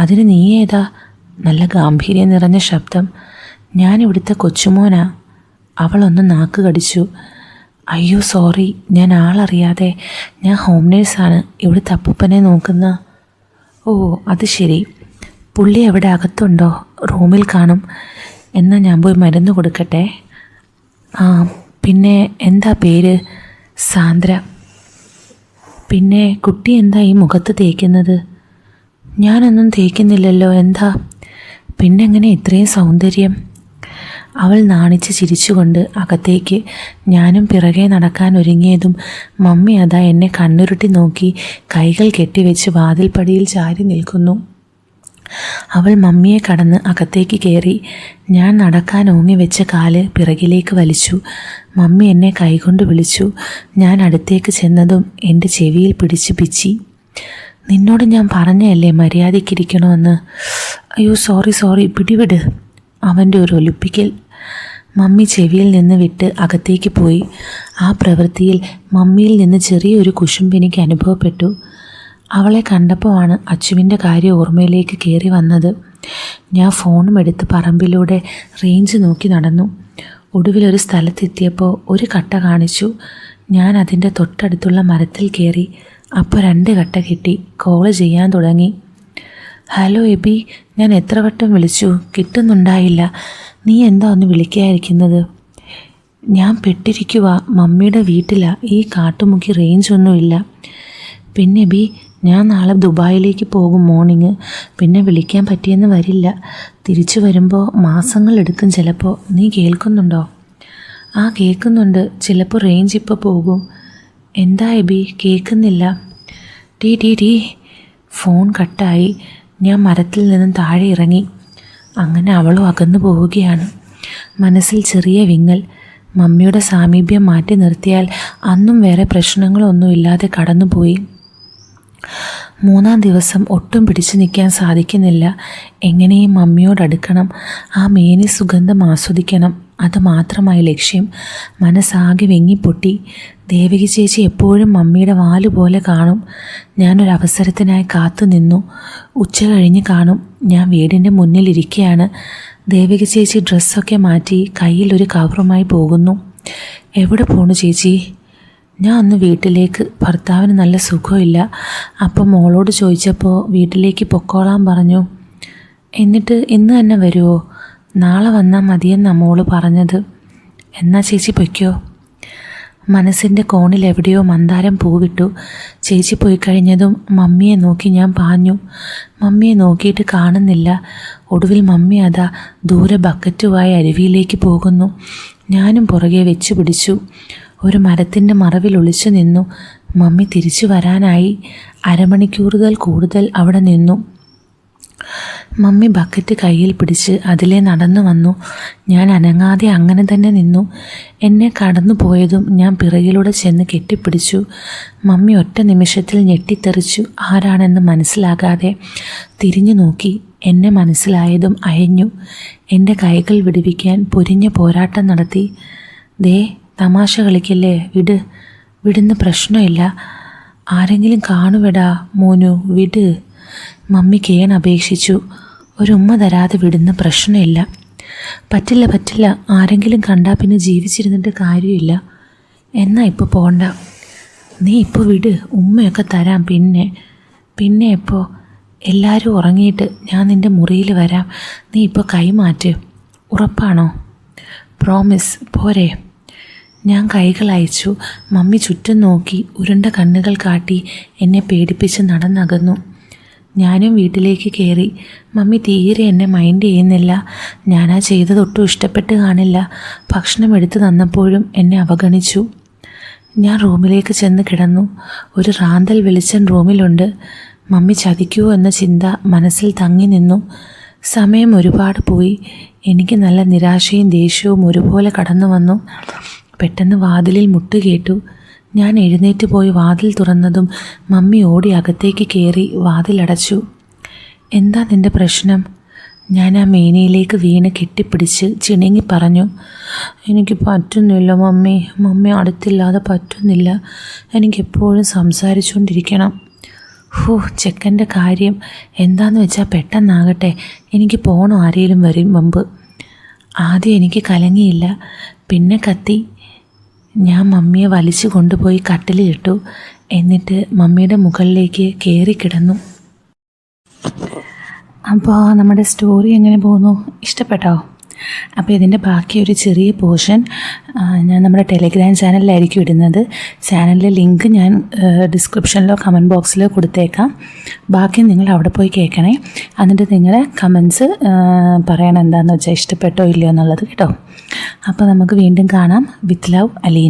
അതിന് നീ ഏതാ? നല്ല ഗാംഭീര്യം നിറഞ്ഞ ശബ്ദം. ഞാനിവിടുത്തെ കൊച്ചുമോനാ. അവളൊന്ന് നാക്ക് കടിച്ചു. അയ്യോ സോറി, ഞാൻ ആളറിയാതെ. ഞാൻ ഹോം നേഴ്സാണ്, ഇവിടുത്തെ അപ്പൂപ്പനെ നോക്കുന്ന. ഓ അത് ശരി. പുള്ളി എവിടെ, അകത്തുണ്ടോ? റൂമിൽ കാണും. എന്നാൽ ഞാൻ പോയി മരുന്ന് കൊടുക്കട്ടെ. ആ പിന്നെ എന്താ പേര്? സാന്ദ്ര. പിന്നെ കുട്ടി എന്താ ഈ മുഖത്ത് തേക്കുന്നത്? ഞാനൊന്നും തേക്കുന്നില്ലല്ലോ, എന്താ? പിന്നെങ്ങനെ ഇത്രയും സൗന്ദര്യം? അവൾ നാണിച്ച് ചിരിച്ചുകൊണ്ട് അകത്തേക്ക്. ഞാനും പിറകെ നടക്കാൻ ഒരുങ്ങിയതും മമ്മി അതാ എന്നെ കണ്ണുരുട്ടി നോക്കി കൈകൾ കെട്ടിവെച്ച് വാതിൽപ്പടിയിൽ ചാരി നിൽക്കുന്നു. അവൾ മമ്മിയെ കടന്ന് അകത്തേക്ക് കയറി. ഞാൻ നടക്കാൻ ഓങ്ങി വെച്ച കാല് പിറകിലേക്ക് വലിച്ചു. മമ്മി എന്നെ കൈകൊണ്ട് വിളിച്ചു. ഞാൻ അടുത്തേക്ക് ചെന്നതും എൻ്റെ ചെവിയിൽ പിടിച്ച് പിച്ചി. നിന്നോട് ഞാൻ പറഞ്ഞല്ലേ മര്യാദയ്ക്കിരിക്കണമെന്ന്. അയ്യോ സോറി, പിടിവിട്. അവൻ്റെ ഒരു ഒലിപ്പിക്കൽ. മമ്മി ചെവിയിൽ നിന്ന് വിട്ട് അകത്തേക്ക് പോയി. ആ പ്രവൃത്തിയിൽ മമ്മിയിൽ നിന്ന് ചെറിയൊരു കുശുമ്പ് എനിക്ക് അനുഭവപ്പെട്ടു. അവളെ കണ്ടപ്പോഴാണ് അച്ചുവിൻ്റെ കാര്യം ഓർമ്മയിലേക്ക് കയറി വന്നത്. ഞാൻ ഫോണും എടുത്ത് പറമ്പിലൂടെ റേഞ്ച് നോക്കി നടന്നു. ഒടുവിലൊരു സ്ഥലത്തെത്തിയപ്പോൾ ഒരു കട്ട കാണിച്ചു. ഞാൻ അതിൻ്റെ തൊട്ടടുത്തുള്ള മരത്തിൽ കയറി. അപ്പോൾ 2 കട്ട കിട്ടി. കോള് ചെയ്യാൻ തുടങ്ങി. ഹലോ എബി, ഞാൻ എത്ര വട്ടം വിളിച്ചു, കിട്ടുന്നുണ്ടായില്ല. നീ എന്താ ഒന്ന് വിളിക്കാതിരിക്കുന്നത്? ഞാൻ പെട്ടിരിക്കുക, മമ്മിയുടെ വീട്ടിലാണ്. ഈ കാട്ടുമുക്കി റേഞ്ചൊന്നുമില്ല. പിന്നെ എബി, ഞാൻ നാളെ ദുബായിലേക്ക് പോകും മോർണിംഗ്. പിന്നെ വിളിക്കാൻ പറ്റിയെന്ന് വരില്ല. തിരിച്ചു വരുമ്പോൾ മാസങ്ങളെടുക്കും ചിലപ്പോൾ. നീ കേൾക്കുന്നുണ്ടോ? ആ കേൾക്കുന്നുണ്ട്. ചിലപ്പോൾ റേഞ്ച് ഇപ്പോൾ പോകും. എന്താ എബി, കേൾക്കുന്നില്ല? ടീ ഫോൺ കട്ടായി. ഞാൻ മരത്തിൽ നിന്നും താഴെ ഇറങ്ങി. അങ്ങനെ അവളും അകന്നു പോവുകയാണ്. മനസ്സിൽ ചെറിയ വിങ്ങൽ. മമ്മിയുടെ സാമീപ്യം മാറ്റി നിർത്തിയാൽ അന്നും വേറെ പ്രശ്നങ്ങളൊന്നുമില്ലാതെ കടന്നുപോയി. 3-ാം ദിവസം ഒട്ടും പിടിച്ചു നിൽക്കാൻ സാധിക്കുന്നില്ല. എങ്ങനെയും മമ്മിയോടടുക്കണം, ആ മേനി സുഗന്ധം ആസ്വദിക്കണം. അതുമാത്രമായി ലക്ഷ്യം. മനസ്സാകെ വെങ്ങിപ്പൊട്ടി. ദേവകി ചേച്ചി എപ്പോഴും മമ്മിയുടെ വാലുപോലെ കാണും. ഞാനൊരവസരത്തിനായി കാത്തു നിന്നു. ഉച്ച കഴിഞ്ഞ് കാണും. ഞാൻ വീടിൻ്റെ മുന്നിലിരിക്കുകയാണ്. ദേവകി ചേച്ചി ഡ്രസ്സൊക്കെ മാറ്റി കയ്യിലൊരു കവറുമായി പോകുന്നു. എവിടെ പോണു ചേച്ചി? ഞാൻ ഒന്ന് വീട്ടിലേക്ക്. ഭർത്താവിന് നല്ല സുഖമില്ല. അപ്പം മോളോട് ചോദിച്ചപ്പോൾ വീട്ടിലേക്ക് പൊക്കോളാൻ പറഞ്ഞു. എന്നിട്ട് ഇന്ന് തന്നെ വരുമോ? നാളെ വന്നാൽ മതിയെന്നാണ് മോള് പറഞ്ഞത്. എന്നാ ചേച്ചി പൊയ്ക്കോ. മനസ്സിൻ്റെ കോണിൽ എവിടെയോ മന്ദാരം പൂവിട്ടു. ചേച്ചി പോയി കഴിഞ്ഞതും മമ്മിയെ നോക്കി ഞാൻ പാഞ്ഞു. മമ്മിയെ നോക്കിയിട്ട് കാണുന്നില്ല. ഒടുവിൽ മമ്മി അതാ ദൂരെ ബക്കറ്റുമായി അരുവിയിലേക്ക് പോകുന്നു. ഞാനും പുറകെ വെച്ചു പിടിച്ചു. ഒരു മരത്തിൻ്റെ മറവിൽ ഒളിച്ചു നിന്നു. മമ്മി തിരിച്ചു വരാനായി. അരമണിക്കൂറുകൾ കൂടുതൽ അവിടെ നിന്നു. മമ്മി ബക്കറ്റ് കയ്യിൽ പിടിച്ച് അതിലെ നടന്നു വന്നു. ഞാൻ അനങ്ങാതെ അങ്ങനെ തന്നെ നിന്നു. എന്നെ കടന്നു പോയതും ഞാൻ പിറകിലൂടെ ചെന്ന് കെട്ടിപ്പിടിച്ചു. മമ്മി ഒറ്റ നിമിഷത്തിൽ ഞെട്ടിത്തെറിച്ചു. ആരാണെന്ന് മനസ്സിലാകാതെ തിരിഞ്ഞു നോക്കി. എന്നെ മനസ്സിലായതും അയഞ്ഞു. എൻ്റെ കൈകൾ വിടുവിക്കാൻ പൊരിഞ്ഞ പോരാട്ടം നടത്തി. ദേ, തമാശ കളിക്കല്ലേ, വിടുന്ന പ്രശ്നമില്ല. ആരെങ്കിലും കാണുവെടാ മോനു, വിട്. മമ്മി കേണപേക്ഷിച്ചു. ഒരുമ്മ തരാതെ വിടുന്ന പ്രശ്നമില്ല. പറ്റില്ല, ആരെങ്കിലും കണ്ടാൽ പിന്നെ ജീവിച്ചിരുന്നിട്ട് കാര്യമില്ല. എന്നാ ഇപ്പോൾ പോണ്ട, നീ ഇപ്പോൾ വിട്, ഉമ്മയൊക്കെ തരാം. പിന്നെ എപ്പോൾ? എല്ലാവരും ഉറങ്ങിയിട്ട് ഞാൻ നിൻ്റെ മുറിയിൽ വരാം. നീ ഇപ്പോൾ കൈമാറ്റ്. ഉറപ്പാണോ? പ്രോമിസ്, പോരെ? ഞാൻ കൈകൾ അയച്ചു. മമ്മി ചുറ്റും നോക്കി ഉരുണ്ട കണ്ണുകൾ കാട്ടി എന്നെ പേടിപ്പിച്ച് നടന്നകന്നു. ഞാനും വീട്ടിലേക്ക് കയറി. മമ്മി തീരെ എന്നെ മൈൻഡ് ചെയ്യുന്നില്ല. ഞാനാ ചെയ്തതൊട്ടും ഇഷ്ടപ്പെട്ട് കാണില്ല. ഭക്ഷണം എടുത്തു തന്നപ്പോഴും എന്നെ അവഗണിച്ചു. ഞാൻ റൂമിലേക്ക് ചെന്ന് കിടന്നു. ഒരു റാന്തൽ വെളിച്ചം റൂമിലുണ്ട്. മമ്മി ചതിക്കുമോ എന്ന ചിന്ത മനസ്സിൽ തങ്ങി നിന്നു. സമയം ഒരുപാട് പോയി. എനിക്ക് നല്ല നിരാശയും ദേഷ്യവും ഒരുപോലെ കടന്നു വന്നു. പെട്ടെന്ന് വാതിലിൽ മുട്ട് കേട്ടു. ഞാൻ എഴുന്നേറ്റ് പോയി വാതിൽ തുറന്നതും മമ്മി ഓടി അകത്തേക്ക് കയറി വാതിലടച്ചു. എന്താ നിൻ്റെ പ്രശ്നം? ഞാൻ ആ മേനയിലേക്ക് വീണ് കെട്ടിപ്പിടിച്ച് ചിണുങ്ങി പറഞ്ഞു. എനിക്ക് പറ്റുന്നില്ല മമ്മി അടുത്തില്ലാതെ പറ്റുന്നില്ല. എനിക്കെപ്പോഴും സംസാരിച്ചുകൊണ്ടിരിക്കണം. ചെക്കൻ്റെ കാര്യം എന്താന്ന് വെച്ചാൽ പെട്ടെന്നാകട്ടെ. എനിക്ക് പോകണം ആരെങ്കിലും വരും മുമ്പ്. ആദ്യം എനിക്ക് കലങ്ങിയില്ല, പിന്നെ കത്തി. ഞാൻ മമ്മിയെ വലിച്ചു കൊണ്ടുപോയി കട്ടിലിട്ടു. എന്നിട്ട് മമ്മിയുടെ മുകളിലേക്ക് കയറിക്കിടന്നു. അപ്പോൾ നമ്മുടെ സ്റ്റോറി എങ്ങനെ പോകുന്നു? ഇഷ്ടപ്പെട്ടോ? അപ്പോൾ ഇതിൻ്റെ ബാക്കി ഒരു ചെറിയ പോർഷൻ ഞാൻ നമ്മുടെ ടെലിഗ്രാം ചാനലിലായിരിക്കും ഇടുന്നത്. ചാനലിലെ ലിങ്ക് ഞാൻ ഡിസ്ക്രിപ്ഷനിലോ കമൻറ്റ് ബോക്സിലോ കൊടുത്തേക്കാം. ബാക്കി നിങ്ങൾ അവിടെ പോയി കേൾക്കണേ. എന്നിട്ട് നിങ്ങളുടെ കമൻസ് പറയണം എന്താണെന്ന് വെച്ചാൽ, ഇഷ്ടപ്പെട്ടോ ഇല്ലയോ എന്നുള്ളത് കേട്ടോ. അപ്പോൾ നമുക്ക് വീണ്ടും കാണാം. With love, Aleena.